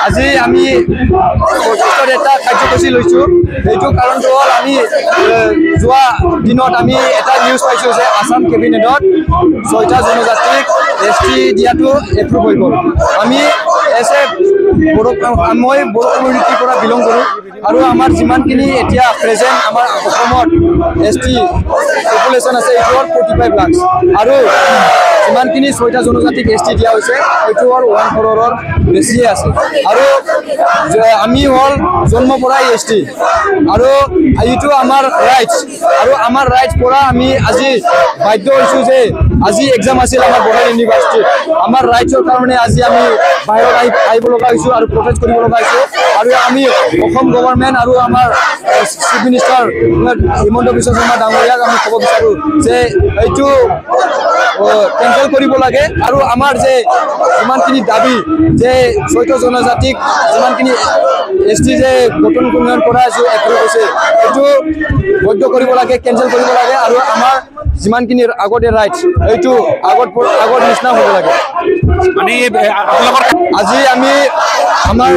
আজি আমি প্ৰচেষ্টাত এটা কাৰ্যসূচী লৈছোঁ। এইটো কাৰণটো হ'ল আমি যোৱা দিনত আমি এটা নিউজ পাইছোঁ যে আসাম কেবিনেটত 6টা জনজাতিক ST দিয়াটো এপ্ৰুভ হৈ গ'ল। আমি মই বড়ো কমিউনিটিৰ পৰা বিলং কৰোঁ আৰু আমাৰ যিমানখিনি এতিয়া প্ৰেজেণ্ট আমাৰ অসমত ST পপুলেশ্যন আছে এইটো হ'ল 45 লাখ আৰু যিমানখিনি 6টা জনজাতিক ST দিয়া হৈছে এইটো হ'ল 1 crore বেছিয়ে আছে আৰু আমি হ'ল জন্মৰ পৰাই ST আৰু এইটো আমাৰ ৰাইটছ আৰু আমাৰ ৰাইটছ পৰা আমি আজি বাধ্য হৈছোঁ যে আজি এক্সাম আছিল আমাৰ বড়োলেণ্ড ইউনিভাৰ্চিটিত আমাৰ ৰাইটছৰ কাৰণে আজি আমি বাহিৰত আহিব লগা হৈছোঁ আৰু প্ৰটেষ্ট কৰিব লগা হৈছোঁ আৰু আমি অসম গভৰ্ণমেণ্ট আৰু আমাৰ চিফ মিনিষ্টাৰ হিমন্ত বিশ্ব শৰ্মা ডাঙৰীয়াক আমি ক'ব বিচাৰোঁ যে এইটো কেঞ্চেল কৰিব লাগে আৰু আমাৰ যে যিমানখিনি দাবী যে 6টা জনজাতিক যিমানখিনি ST যে গঠন উন্নয়ন কৰা এপ্ৰুভ হৈছে এইটো বৈধ কৰিব লাগে, কেঞ্চেল কৰিব লাগে আৰু আমাৰ যিমানখিনি আগতে ৰাইটছ এইটো আগৰ নিচিনা হ'ব লাগে। আজি আমি আমাৰ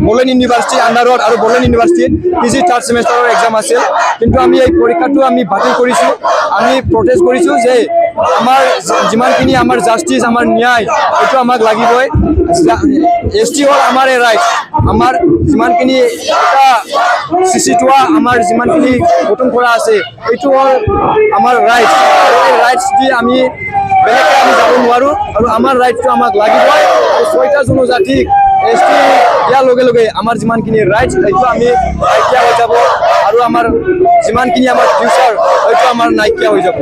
বড়োলেণ্ড ইউনিভাৰ্চিটিৰ আণ্ডাৰত আৰু বড়োলেণ্ড ইউনিভাৰ্চিটিত PG 3rd ছেমিষ্টাৰৰ এক্সাম আছিল, কিন্তু আমি এই পৰীক্ষাটো আমি বাতিল কৰিছোঁ। আমি প্ৰটেষ্ট কৰিছোঁ যে আমাৰ যিমানখিনি আমাৰ জাষ্টিছ আমাৰ ন্যায় এইটো আমাক লাগিবই। ST হ'ল আমাৰ এই ৰাইটছ, আমাৰ যিমানখিনি এটা চিচিটোৱা আমাৰ যিমানখিনি গঠন কৰা আছে এইটো হ'ল আমাৰ ৰাইটছ আৰু এই ৰাইটছ দি আমি বেলেগকৈ আমি যাব নোৱাৰোঁ আৰু আমাৰ ৰাইটছটো আমাক লাগিবই। 6টা জনজাতিক ST দিয়াৰ লগে লগে আমাৰ যিমানখিনি ৰাইটছ এইটো আমি নাইকিয়া হৈ যাব আৰু আমাৰ যিমানখিনি আমাৰ ফিউচাৰ এইটো আমাৰ নাইকিয়া হৈ যাব।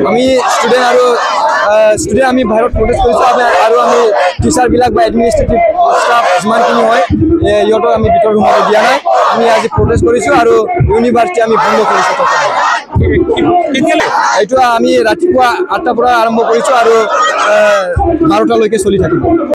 আমি ষ্টুডেণ্ট আমি বাহিৰত প্ৰটেষ্ট কৰিছোঁ আৰু আমি টিচাৰবিলাক বা এডমিনিষ্ট্ৰেটিভ ষ্টাফ যিমানখিনি হয় সিহঁতক আমি ভিতৰত সোমাব দিয়া নাই। আমি আজি প্ৰটেষ্ট কৰিছোঁ আৰু ইউনিভাৰ্চিটি আমি বন্ধ কৰিছোঁ। এইটো আমি ৰাতিপুৱা 8টাৰ পৰা আৰম্ভ কৰিছোঁ আৰু 12টালৈকে চলি থাকিব।